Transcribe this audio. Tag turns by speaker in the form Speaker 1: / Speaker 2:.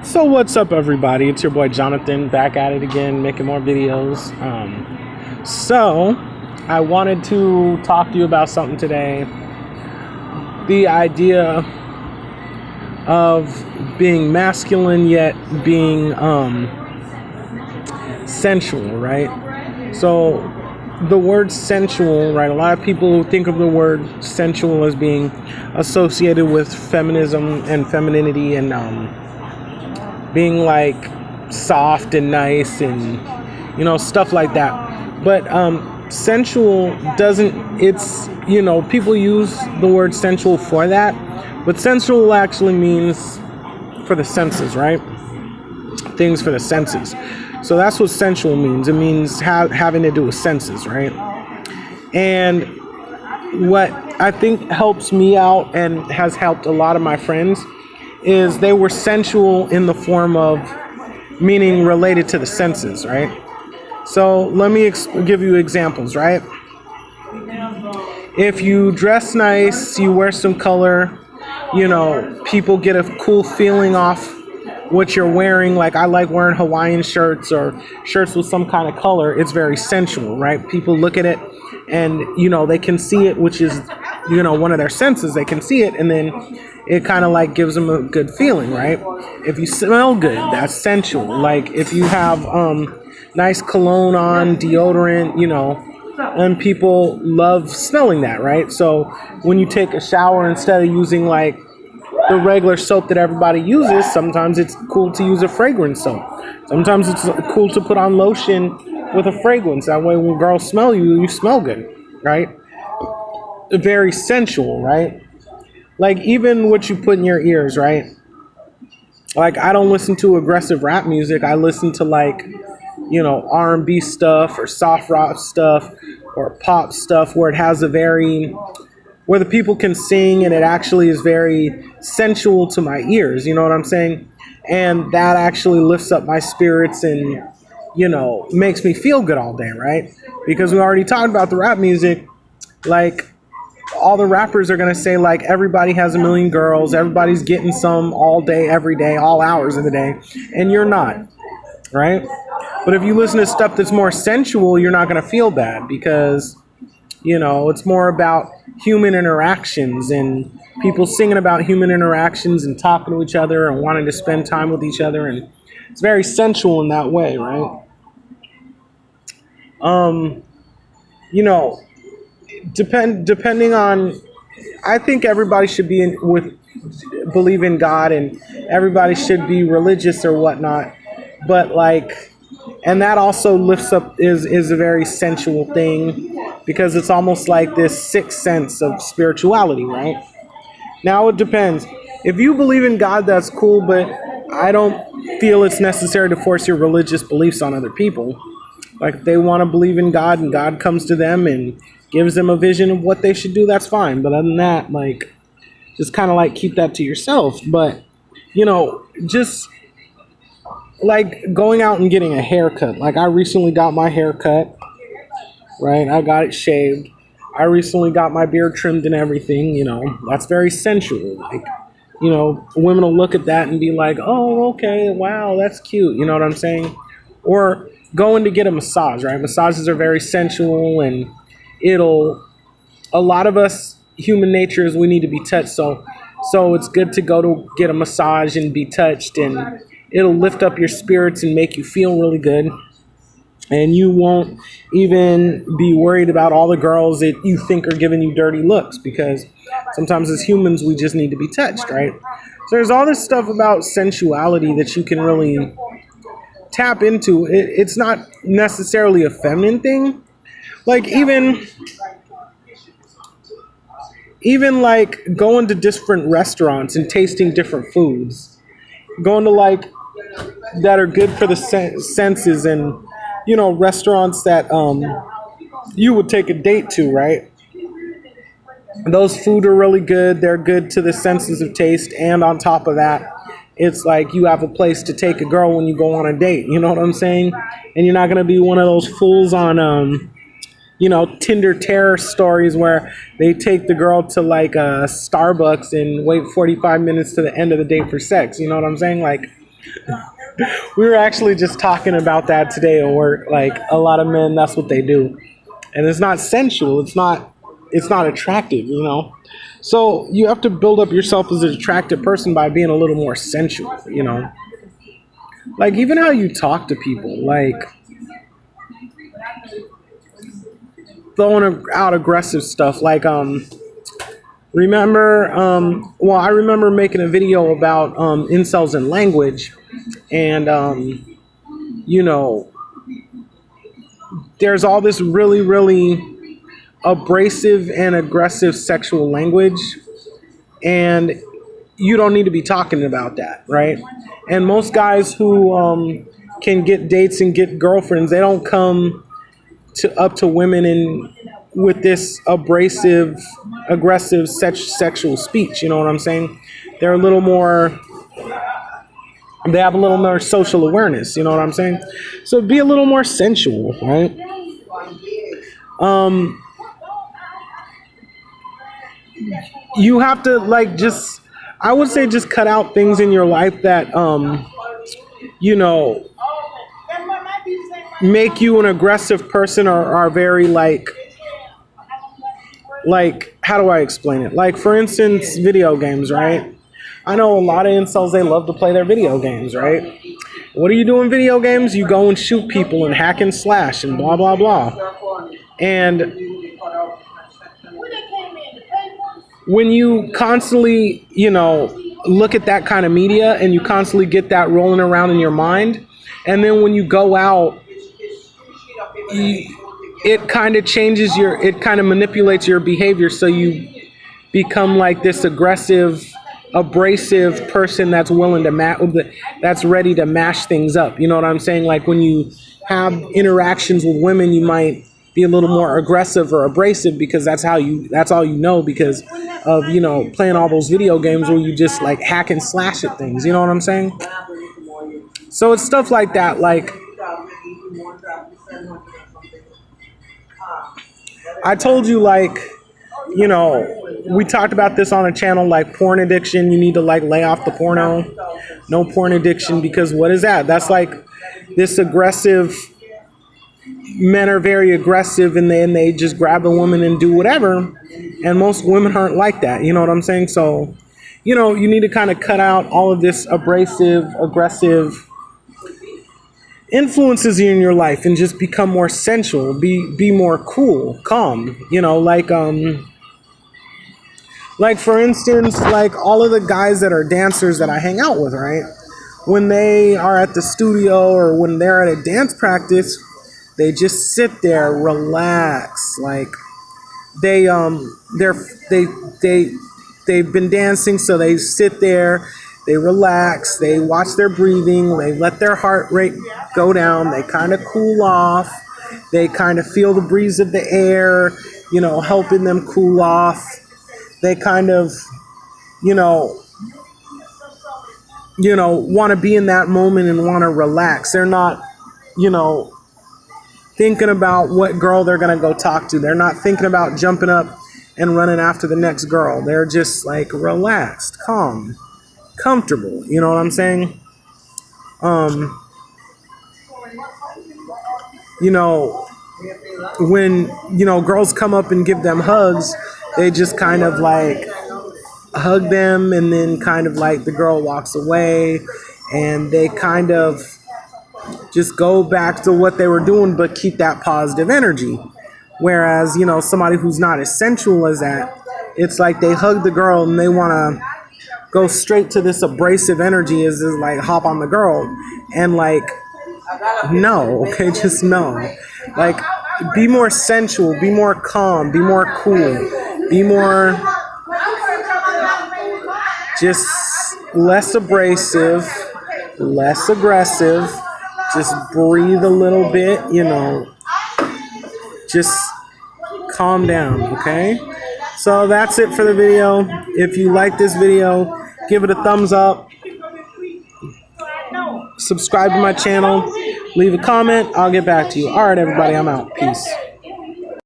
Speaker 1: So what's up, everybody? It's your boy Jonathan, back at it again, making more videos. So I wanted to talk to you about something today. The idea of being masculine yet being sensual, right? So the word sensual, right? A lot of people think of the word sensual as being associated with feminism and femininity and being like soft and nice and stuff like that. But sensual doesn't, it's, people use the word sensual for that, but sensual actually means for the senses, right? Things for the senses. So that's what sensual means. It means having to do with senses, right? And what I think helps me out and has helped a lot of my friends is they were sensual in the form of meaning related to the senses, right? So let me give you examples, right? If you dress nice, you wear some color, people get a cool feeling off what you're wearing. Like I like wearing Hawaiian shirts or shirts with some kind of color. It's very sensual, right? People look at it and, they can see it, which is, one of their senses. They can see it, and then it kind of like gives them a good feeling, right? If you smell good, that's sensual. Like if you have nice cologne on, deodorant, and people love smelling that, right? So when you take a shower, instead of using like the regular soap that everybody uses, sometimes it's cool to use a fragrance soap. Sometimes it's cool to put on lotion with a fragrance. That way when girls smell you, you smell good, right? Very sensual, right? Like even what you put in your ears, right? Like I don't listen to aggressive rap music. I listen to like, R&B stuff or soft rock stuff or pop stuff where it has where the people can sing and it actually is very sensual to my ears. You know what I'm saying? And that actually lifts up my spirits and, makes me feel good all day, right? Because we already talked about the rap music. Like all the rappers are going to say like everybody has a million girls, everybody's getting some all day, every day, all hours of the day, and you're not, right? But if you listen to stuff that's more sensual, you're not going to feel bad because, it's more about human interactions and people singing about human interactions and talking to each other and wanting to spend time with each other. And it's very sensual in that way, right? Depending on, I think everybody should believe in God and everybody should be religious or whatnot. But like, and that also lifts up is a very sensual thing because it's almost like this sixth sense of spirituality, right? Now it depends. If you believe in God, that's cool, but I don't feel it's necessary to force your religious beliefs on other people. Like if they want to believe in God and God comes to them and gives them a vision of what they should do, that's fine. But other than that, like, just kind of like keep that to yourself. But, just like going out and getting a haircut. Like I recently got my hair cut, right? I got it shaved. I recently got my beard trimmed and everything, that's very sensual. Like, women will look at that and be like, oh, okay, wow, that's cute. You know what I'm saying? Or going to get a massage, right? Massages are very sensual and a lot of us, human nature is we need to be touched. So it's good to go to get a massage and be touched, and it'll lift up your spirits and make you feel really good. And you won't even be worried about all the girls that you think are giving you dirty looks, because sometimes as humans, we just need to be touched, right? So there's all this stuff about sensuality that you can really tap into. It's not necessarily a feminine thing. Like even like going to different restaurants and tasting different foods, going to like that are good for the senses, and restaurants that you would take a date to, right? Those food are really good. They're good to the senses of taste, and on top of that, it's like you have a place to take a girl when you go on a date. You know what I'm saying? And you're not going to be one of those fools on Tinder terror stories where they take the girl to like Starbucks and wait 45 minutes to the end of the date for sex. You know what I'm saying? Like, We were actually just talking about that today at work. Like a lot of men, that's what they do, and it's not sensual. It's not attractive. So you have to build up yourself as an attractive person by being a little more sensual. Like even how you talk to people, like throwing out aggressive stuff. Like I remember making a video about incels and language, and there's all this really, really abrasive and aggressive sexual language, and you don't need to be talking about that, right? And most guys who can get dates and get girlfriends, they don't come up to women with this abrasive, aggressive sexual speech. You know what I'm saying? They're a little more. They have a little more social awareness. You know what I'm saying? So be a little more sensual, right? You have to I would say just cut out things in your life that make you an aggressive person, or are very like how do I explain it? Like for instance, video games, right? I know a lot of incels, they love to play their video games, right? What do you do in video games? You go and shoot people and hack and slash and blah blah blah. And when you constantly, look at that kind of media and you constantly get that rolling around in your mind, and then when you go out, it kind of changes it kind of manipulates your behavior, so you become like this aggressive, abrasive person that's willing to that's ready to mash things up. You know what I'm saying? Like when you have interactions with women, you might be a little more aggressive or abrasive because that's all you know, because of playing all those video games where you just like hack and slash at things. You know what I'm saying? So it's stuff like that. Like I told you, we talked about this on a channel, like porn addiction. You need to lay off the porno. No porn addiction, because what is that? That's like this aggressive. Men are very aggressive, and then they just grab a woman and do whatever. And most women aren't like that. You know what I'm saying? So, you need to kind of cut out all of this abrasive, aggressive influences in your life and just become more sensual. Be more cool, calm. Like for instance, like all of the guys that are dancers that I hang out with, right? When they are at the studio or when they're at a dance practice, they just sit there, relax. Like they've been dancing, so they sit there, they relax, they watch their breathing, they let their heart rate go down, they kind of cool off, they kind of feel the breeze of the air, helping them cool off. They kind of, want to be in that moment and want to relax. They're not, thinking about what girl they're going to go talk to. They're not thinking about jumping up and running after the next girl. They're just like relaxed, calm, comfortable. You know what I'm saying? When, girls come up and give them hugs, they just kind of like hug them, and then kind of like the girl walks away, and they kind of just go back to what they were doing, but keep that positive energy. Whereas, somebody who's not as sensual as that, it's like they hug the girl and they want to go straight to this abrasive energy, is like hop on the girl. And like, no, okay, just no. Like, be more sensual, be more calm, be more cool, be more just less abrasive, less aggressive. Just breathe a little bit, just calm down, okay? So that's it for the video. If you like this video, give it a thumbs up. Subscribe to my channel. Leave a comment. I'll get back to you. All right, everybody, I'm out. Peace.